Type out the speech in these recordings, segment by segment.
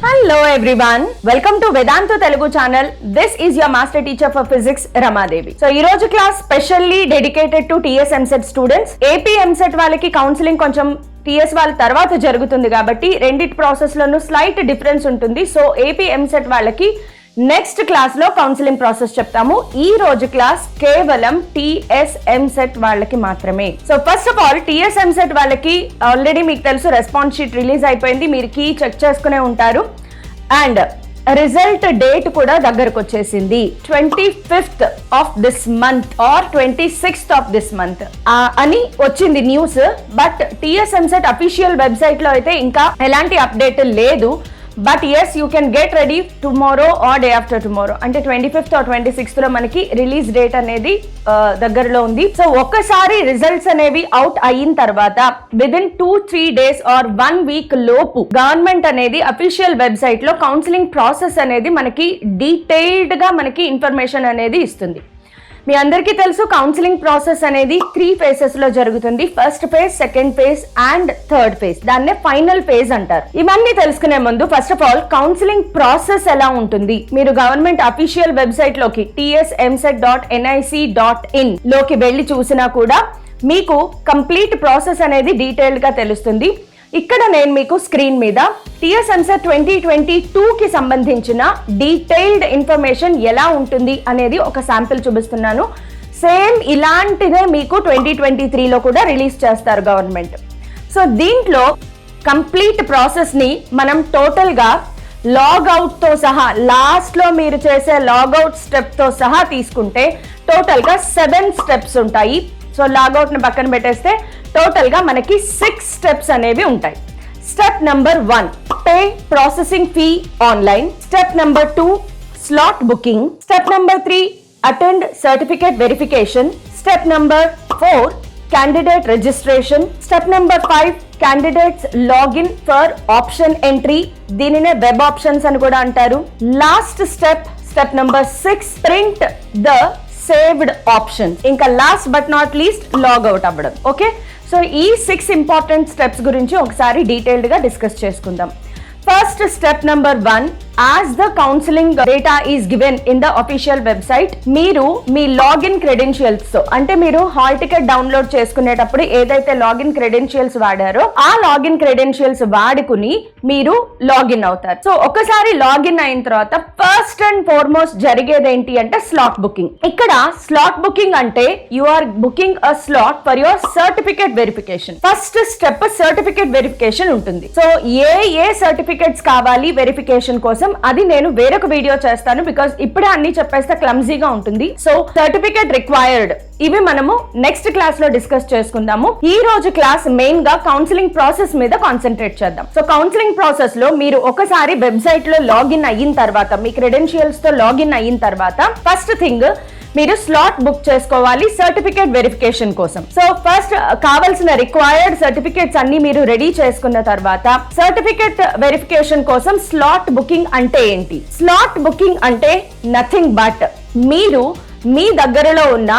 Hello everyone, welcome to Vedantu Telugu channel. This is your master teacher for physics Ramadevi. So ee roju class specially dedicated to TS MSET students. AP MSET వాళ్ళకి counselling కొంచెం TS వాళ్ళ తర్వాత జరుగుతుంది కాబట్టి రెండిటి process లోను slight difference ఉంటుంది. So AP MSET వాళ్ళకి next class లో కౌన్సిలింగ్ ప్రాసెస్ చెప్తాము. ఈ రోజు క్లాస్ కేవలం TS MSET వాళ్ళకి మాత్రమే. So first of all TS MSET వాళ్ళకి ఆల్రెడీ మీకు తెలుసు రెస్పాన్స్ షీట్ రిలీజ్ అయిపోయింది, మీరు కీ చెక్ చేసుకునే ఉంటారు. అండ్ రిజల్ట్ డేట్ కూడా దగ్గరకు వచ్చేసింది, 25th of this month or 26th of this month అని వచ్చింది news. But TS MSET official website లో అయితే ఇంకా ఎలాంటి అప్డేట్ లేదు. But yes, you can get ready tomorrow or day after tomorrow, అంటే 25th ఆర్ 26th లో మనకి రిలీజ్ డేట్ అనేది దగ్గరలో ఉంది. సో ఒక్కసారి రిజల్ట్స్ అనేవి అవుట్ అయిన తర్వాత విదిన్ 2-3 days ఆర్ 1 week లోపు గవర్నమెంట్ అనేది అఫీషియల్ వెబ్సైట్ లో కౌన్సిలింగ్ ప్రాసెస్ అనేది మనకి డీటెయిల్డ్ గా మనకి ఇన్ఫర్మేషన్ అనేది ఇస్తుంది. మీ అందరికీ తెలుసు కౌన్సిలింగ్ ప్రాసెస్ అనేది 3 phases లో జరుగుతుంది. First phase, second phase and third phase, దాన్నే ఫైనల్ ఫేజ్ అంటారు. ఇవన్నీ తెలుసుకునే ముందు first of all counselling process ఎలా ఉంటుంది, మీరు గవర్నమెంట్ అఫీషియల్ వెబ్సైట్ లోకి tsmset.nic.in లోకి వెళ్ళి చూసినా కూడా మీకు కంప్లీట్ ప్రాసెస్ అనేది డీటెయిల్డ్ గా తెలుస్తుంది. ఇక్కడ నేను మీకు స్క్రీన్ మీద TS MSET 2022 కి సంబంధించిన డీటెయిల్డ్ ఇన్ఫర్మేషన్ ఎలా ఉంటుంది అనేది ఒక శాంపిల్ చూపిస్తున్నాను. సేమ్ ఇలాంటిదే మీకు 2023 లో కూడా రిలీజ్ చేస్తారు గవర్నమెంట్. సో దీంట్లో కంప్లీట్ ప్రాసెస్ ని మనం టోటల్ గా లాగౌట్ తో సహా, లాస్ట్ లో మీరు చేసే లాగౌట్ స్టెప్ తో సహా తీసుకుంటే టోటల్ గా 7 స్టెప్స్ ఉంటాయి. సో లాగౌట్ ని పక్కన పెట్టేస్తే టోటల్ గా మనకి 6 స్టెప్స్ అనేవి ఉంటాయి. Step number 1, pay processing fee online. Step number 2, slot booking. Step number 3, attend certificate verification. Step number 4, candidate registration. Step number 5, candidates login for option entry, దీనినే web options అని కూడా అంటారు. Last step number 6, print the saved options. ఇంకా last but not least logout అవ్వడం. Okay, so ఈ 6 important steps గురించి ఒకసారి detailed గా డిస్కస్ చేసుకుందాం. First step number 1, as the counselling data is given in the official website, మీరు మీ login credentials తో, అంటే మీరు హాల్ టికెట్ డౌన్లోడ్ చేసుకునేటప్పుడు ఏదైతే లాగిన్ క్రెడెన్షియల్స్ వాడారో ఆ లాగిన్ క్రెడెన్షియల్స్ వాడుకుని మీరు లాగిన్ అవుతారు. సో ఒకసారి లాగిన్ అయిన తర్వాత ఫస్ట్ అండ్ ఫార్మోస్ట్ జరిగేది ఏంటి అంటే స్లాట్ బుకింగ్. ఇక్కడ స్లాట్ బుకింగ్ అంటే you are booking a slot for your certificate verification. First step certificate verification ఉంటుంది. సో ఏ సర్టిఫికేట్స్ కావాలి వెరిఫికేషన్ కోసం అది నేను వేరొక వీడియో చేస్తాను, బికాస్ ఇప్పుడే అన్ని చెప్పేస్తే క్లమ్జీగా ఉంటుంది. సో సర్టిఫికేట్ రిక్వైర్డ్, ఇవి మనము నెక్స్ట్ క్లాస్ లో డిస్కస్ చేసుకుందాము. ఈ రోజు క్లాస్ మెయిన్ గా కౌన్సిలింగ్ ప్రాసెస్ మీద కాన్సన్ట్రేట్ చేద్దాం. సో కౌన్సిలింగ్ ప్రాసెస్ లో మీరు ఒకసారి వెబ్సైట్ లో లాగిన్ అయిన తర్వాత, మీ క్రెడెన్షియల్స్ తో లాగిన్ అయిన తర్వాత ఫస్ట్ థింగ్ మీరు స్లాట్ బుక్ చేసుకోవాలి సర్టిఫికేట్ వెరిఫికేషన్ కోసం. సో ఫస్ట్ కావాల్సిన రిక్వైర్డ్ సర్టిఫికేట్స్ అన్ని మీరు రెడీ చేసుకున్న తర్వాత సర్టిఫికేట్ వెరిఫికేషన్ కోసం స్లాట్ బుకింగ్ అంటే ఏంటి? స్లాట్ బుకింగ్ అంటే నథింగ్ బట్ మీరు మీ దగ్గరలో ఉన్న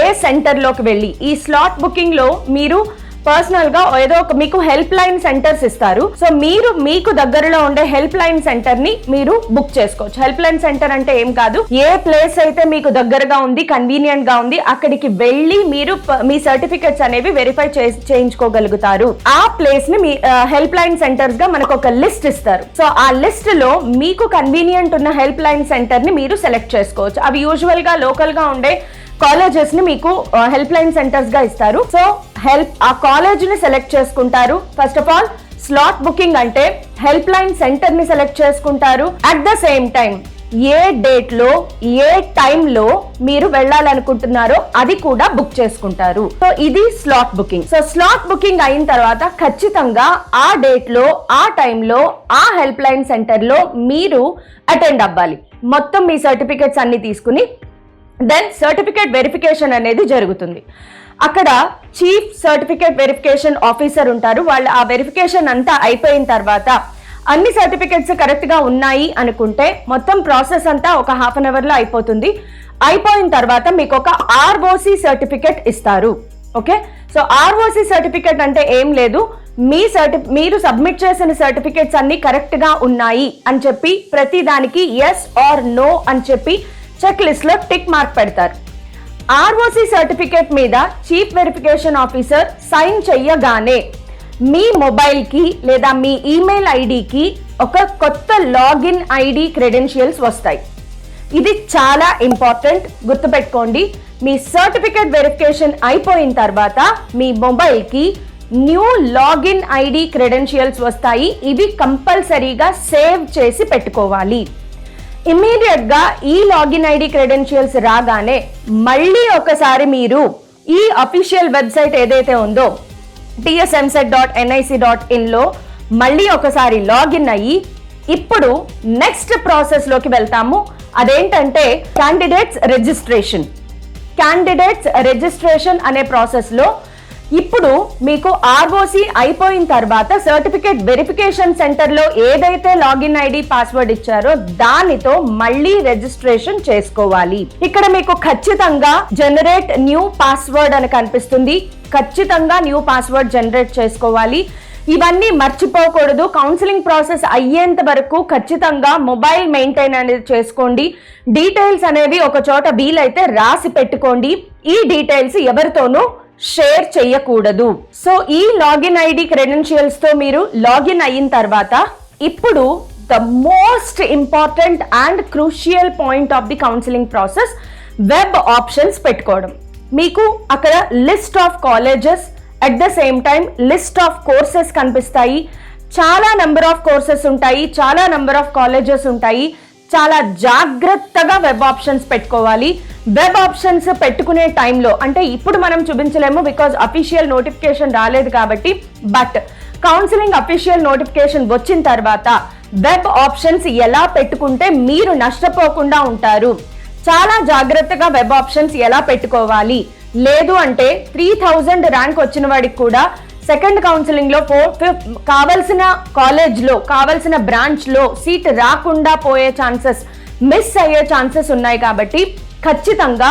ఏ సెంటర్ లోకి వెళ్ళి, ఈ స్లాట్ బుకింగ్ లో మీరు పర్సనల్ గా ఏదో ఒక మీకు హెల్ప్ లైన్ సెంటర్స్ ఇస్తారు. సో మీరు మీకు దగ్గరలో ఉండే హెల్ప్ లైన్ సెంటర్ ని మీరు బుక్ చేసుకోవచ్చు. హెల్ప్ లైన్ సెంటర్ అంటే ఏం కాదు, ఏ ప్లేస్ అయితే మీకు దగ్గరగా ఉంది, కన్వీనియంట్ గా ఉంది, అక్కడికి వెళ్ళి మీరు మీ సర్టిఫికెట్స్ అనేవి వెరిఫై చేయించుకోగలుగుతారు. ఆ ప్లేస్ ని మీ హెల్ప్ లైన్ సెంటర్స్ గా మనకు ఒక లిస్ట్ ఇస్తారు. సో ఆ లిస్ట్ లో మీకు కన్వీనియంట్ ఉన్న హెల్ప్ లైన్ సెంటర్ ని మీరు సెలెక్ట్ చేసుకోవచ్చు. అవి యూజువల్ గా లోకల్ గా ఉండే కాలేజెస్ ని మీకు హెల్ప్ లైన్ సెంటర్స్ గా ఇస్తారు. సో ఆ కాలేజ్ ని సెలెక్ట్ చేసుకుంటారు. First of all slot booking అంటే హెల్ప్ లైన్ సెంటర్ ని సెలెక్ట్ చేసుకుంటారు. At the same time A date లో ఏ టైమ్ లో మీరు వెళ్ళాలనుకుంటున్నారో అది కూడా బుక్ చేసుకుంటారు. సో ఇది slot booking. So slot booking అయిన తర్వాత ఖచ్చితంగా ఆ డేట్ లో, ఆ టైమ్ లో, ఆ హెల్ప్ లైన్ సెంటర్ లో మీరు అటెండ్ అవ్వాలి. మొత్తం మీ సర్టిఫికెట్స్ అన్ని తీసుకుని దెన్ సర్టిఫికేట్ వెరిఫికేషన్ అనేది జరుగుతుంది. అక్కడ చీఫ్ సర్టిఫికేట్ వెరిఫికేషన్ ఆఫీసర్ ఉంటారు. వాళ్ళు ఆ వెరిఫికేషన్ అంతా అయిపోయిన తర్వాత అన్ని సర్టిఫికేట్స్ కరెక్ట్ గా ఉన్నాయి అనుకుంటే మొత్తం ప్రాసెస్ అంతా ఒక హాఫ్ అన్ అవర్ లో అయిపోతుంది. అయిపోయిన తర్వాత మీకు ఒక ROC సర్టిఫికేట్ ఇస్తారు. ఓకే, సో ROC సర్టిఫికేట్ అంటే ఏం లేదు, మీరు సబ్మిట్ చేసిన సర్టిఫికేట్స్ అన్ని కరెక్ట్ గా ఉన్నాయి అని చెప్పి ప్రతి దానికి ఎస్ ఆర్ నో అని చెప్పి చెక్ లిస్ట్ లో టిక్ మార్క్ పెడతారు. ఆర్ఓసి సర్టిఫికేట్ మీద చీఫ్ వెరిఫికేషన్ ఆఫీసర్ సైన్ చెయ్యగానే మీ మొబైల్ కి లేదా మీ ఈమెయిల్ ఐడికి ఒక కొత్త లాగిన్ ఐడి క్రెడెన్షియల్స్ వస్తాయి. ఇది చాలా ఇంపార్టెంట్, గుర్తుపెట్టుకోండి. మీ సర్టిఫికేట్ వెరిఫికేషన్ అయిపోయిన తర్వాత మీ మొబైల్ కి న్యూ లాగిన్ ఐడి క్రెడెన్షియల్స్ వస్తాయి. ఇవి కంపల్సరీగా సేవ్ చేసి పెట్టుకోవాలి. ఇమ్మీడియట్ గా ఈ లాగిన్ ఐడి క్రెడెన్షియల్స్ రాగానే మళ్ళీ ఒకసారి మీరు ఈ అఫీషియల్ వెబ్సైట్ ఏదైతే ఉందో tsemset.nic.in లో మళ్ళీ ఒకసారి లాగిన్ అయ్యి ఇప్పుడు నెక్స్ట్ ప్రాసెస్ లోకి వెళ్తాము. అదేంటంటే క్యాండిడేట్స్ రిజిస్ట్రేషన్ అనే ప్రాసెస్ లో ఇప్పుడు మీకు ఆర్ఓసి అయిపోయిన తర్వాత సర్టిఫికేట్ వెరిఫికేషన్ సెంటర్ లో ఏదైతే లాగిన్ ఐడి పాస్వర్డ్ ఇచ్చారో దానితో మళ్ళీ రిజిస్ట్రేషన్ చేసుకోవాలి. ఇక్కడ మీకు ఖచ్చితంగా జనరేట్ న్యూ పాస్వర్డ్ అని కనిపిస్తుంది. ఖచ్చితంగా న్యూ పాస్వర్డ్ జనరేట్ చేసుకోవాలి. ఇవన్నీ మర్చిపోకూడదు. కౌన్సిలింగ్ ప్రాసెస్ అయ్యేంత వరకు ఖచ్చితంగా మొబైల్ మెయింటైన్ అనేది చేసుకోండి. డీటెయిల్స్ అనేవి ఒక చోట వీలైతే రాసి పెట్టుకోండి. ఈ డీటెయిల్స్ ఎవరితోనూ షేర్ చేయకూడదు. సో ఈ లాగిన్ ఐడి క్రెడెన్షియల్స్ తో మీరు లాగిన్ అయిన తర్వాత ఇప్పుడు the most important and crucial point of the counselling process, web options పెట్టుకోవడం. మీకు అక్కడ list of colleges, at the same time list of courses కనిపిస్తాయి. చాలా నెంబర్ ఆఫ్ కోర్సెస్ ఉంటాయి, చాలా నెంబర్ ఆఫ్ కాలేజెస్ ఉంటాయి. చాలా జాగ్రత్తగా వెబ్ ఆప్షన్స్ పెట్టుకోవాలి. వెబ్ ఆప్షన్స్ పెట్టుకునే టైంలో, అంటే ఇప్పుడు మనం చూపించలేము బికాజ్ అఫీషియల్ నోటిఫికేషన్ రాలేదు కాబట్టి, బట్ కౌన్సిలింగ్ అఫీషియల్ నోటిఫికేషన్ వచ్చిన తర్వాత వెబ్ ఆప్షన్స్ ఎలా పెట్టుకుంటే మీరు నష్టపోకుండా ఉంటారు. చాలా జాగ్రత్తగా వెబ్ ఆప్షన్స్ ఎలా పెట్టుకోవాలి. లేదు అంటే 3000 ర్యాంక్ వచ్చిన వాడికి కూడా సెకండ్ కౌన్సిలింగ్ లో కావలసిన కాలేజ్ లో కావలసిన బ్రాంచ్ లో సీట్ రాకుండా పోయే ఛాన్సెస్, మిస్ అయ్యే ఛాన్సెస్ ఉన్నాయి. కాబట్టి ఖచ్చితంగా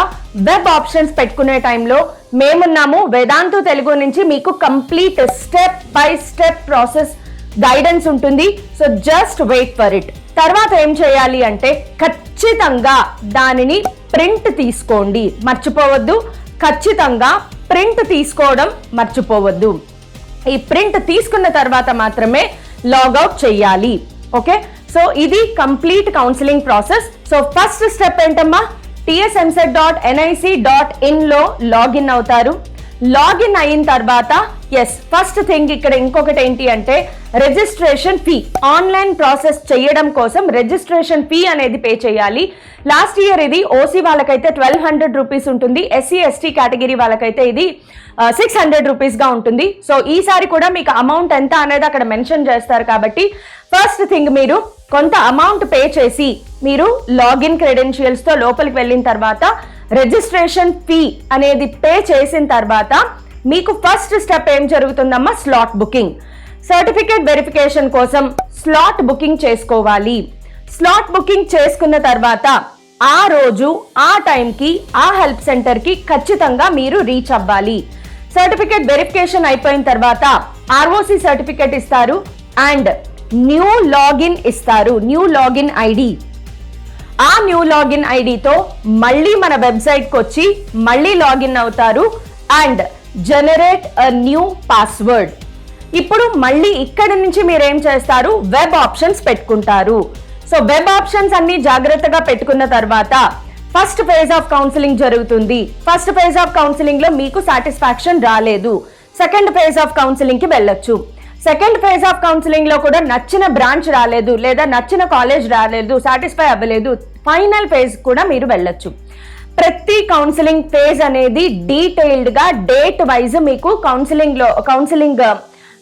వెబ్ ఆప్షన్స్ పెట్టుకునే టైంలో మేమున్నాము. వేదాంతు తెలుగు నుంచి మీకు complete step by step process guidance ఉంటుంది. So just wait for it. తర్వాత ఏం చేయాలి అంటే ఖచ్చితంగా దానిని ప్రింట్ తీసుకోండి, మర్చిపోవద్దు. ఖచ్చితంగా ప్రింట్ తీసుకోవడం మర్చిపోవద్దు. ఈ ప్రింట్ తీసుకున్న తర్వాత మాత్రమే లాగౌట్ చేయాలి. ఓకే, సో ఇది complete counselling process. So first step ఏంటమ్మా, tsemset.nic.in లో లాగిన్ అవుతారు. లాగిన్ అయిన తర్వాత ఫస్ట్ థింగ్ ఇక్కడ ఇంకొకటి ఏంటి అంటే రిజిస్ట్రేషన్ ఫీ. ఆన్లైన్ ప్రాసెస్ చేయడం కోసం రిజిస్ట్రేషన్ ఫీ అనేది పే చేయాలి. లాస్ట్ ఇయర్ ఇది ఓసీ వాళ్ళకైతే 1200 రూపీస్ ఉంటుంది, ఎస్సీ ఎస్టీ కేటగిరీ వాళ్ళకైతే ఇది 600 రూపీస్ గా ఉంటుంది. సో ఈసారి కూడా మీకు అమౌంట్ ఎంత అనేది అక్కడ మెన్షన్ చేస్తారు. కాబట్టి ఫస్ట్ థింగ్ మీరు కొంత అమౌంట్ పే చేసి మీరు లాగిన్ క్రెడెన్షియల్స్ తో లోపలికి వెళ్ళిన తర్వాత రిజిస్ట్రేషన్ ఫీ అనేది పే చేసిన తర్వాత మీకు ఫస్ట్ స్టెప్ ఏం జరుగుతుందమ్మా, స్లాట్ బుకింగ్. సర్టిఫికేట్ వెరిఫికేషన్ కోసం స్లాట్ బుకింగ్ చేసుకోవాలి. స్లాట్ బుకింగ్ చేసుకున్న తర్వాత ఆ రోజు ఆ టైంకి ఆ హెల్ప్ సెంటర్ కి ఖచ్చితంగా మీరు రీచ్ అవ్వాలి. సర్టిఫికేట్ వెరిఫికేషన్ అయిపోయిన తర్వాత ఆర్ఓసి సర్టిఫికేట్ ఇస్తారు అండ్ న్యూ లాగిన్ ఇస్తారు, న్యూ లాగిన్ ఐడి. ఆ న్యూ లాగిన్ ఐడితో మళ్ళీ మన వెబ్సైట్కి వచ్చి మళ్ళీ లాగిన్ అవుతారు and generate a new password. ఇప్పుడు మళ్ళీ ఇక్కడి నుంచి మీరు ఏం చేస్తారు, వెబ్ ఆప్షన్స్ పెట్టుకుంటారు. సో వెబ్ ఆప్షన్స్ అన్ని జాగ్రత్తగా పెట్టుకున్న తర్వాత ఫస్ట్ ఫేజ్ ఆఫ్ కౌన్సిలింగ్ జరుగుతుంది. ఫస్ట్ ఫేజ్ ఆఫ్ కౌన్సిలింగ్ లో మీకు సాటిస్ఫాక్షన్ రాలేదు, సెకండ్ ఫేజ్ ఆఫ్ కౌన్సిలింగ్ కి వెళ్ళొచ్చు. సెకండ్ ఫేజ్ ఆఫ్ కౌన్సిలింగ్ లో కూడా నచ్చిన బ్రాంచ్ రాలేదు లేదా నచ్చిన కాలేజ్ రాలేదు, సాటిస్ఫై అవ్వలేదు, ఫైనల్ ఫేజ్ కూడా మీరు వెళ్ళొచ్చు. ప్రతి కౌన్సిలింగ్ ఫేజ్ అనేది డీటెయిల్డ్ గా డేట్ వైజ్ మీకు కౌన్సిలింగ్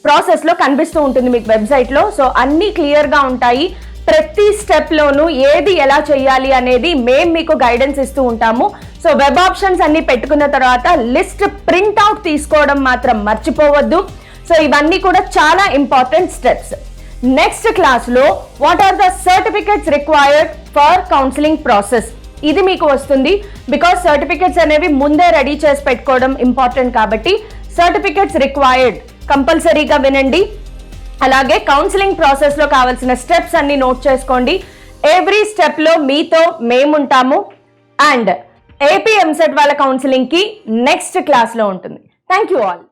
ప్రాసెస్ లో కనిపిస్తూ ఉంటుంది మీకు వెబ్సైట్ లో. సో అన్ని క్లియర్ గా ఉంటాయి. ప్రతి స్టెప్ లోను ఏది ఎలా చేయాలి అనేది మేము మీకు గైడెన్స్ ఇస్తూ ఉంటాము. సో వెబ్ ఆప్షన్స్ అన్ని పెట్టుకున్న తర్వాత లిస్ట్ ప్రింట్ అవుట్ తీసుకోవడం మాత్రం మర్చిపోవద్దు. సో ఇవన్నీ కూడా చాలా ఇంపార్టెంట్ స్టెప్స్. నెక్స్ట్ క్లాస్ లో what are the certificates required for counselling process, ఇది మీకు వస్తుంది. బికాస్ సర్టిఫికెట్స్ అనేవి ముందే రెడీ చేసి పెట్టుకోవడం ఇంపార్టెంట్ కాబట్టి సర్టిఫికెట్స్ రిక్వైర్డ్ కంపల్సరీగా వినండి. అలాగే కౌన్సిలింగ్ ప్రాసెస్లో కావాల్సిన స్టెప్స్ అన్ని నోట్ చేసుకోండి. ఎవ్రీ స్టెప్లో మీతో మేముంటాము. అండ్ ఏపీ ఎంసెట్ వాళ్ళ కౌన్సిలింగ్కి నెక్స్ట్ క్లాస్లో ఉంటుంది. Thank you all.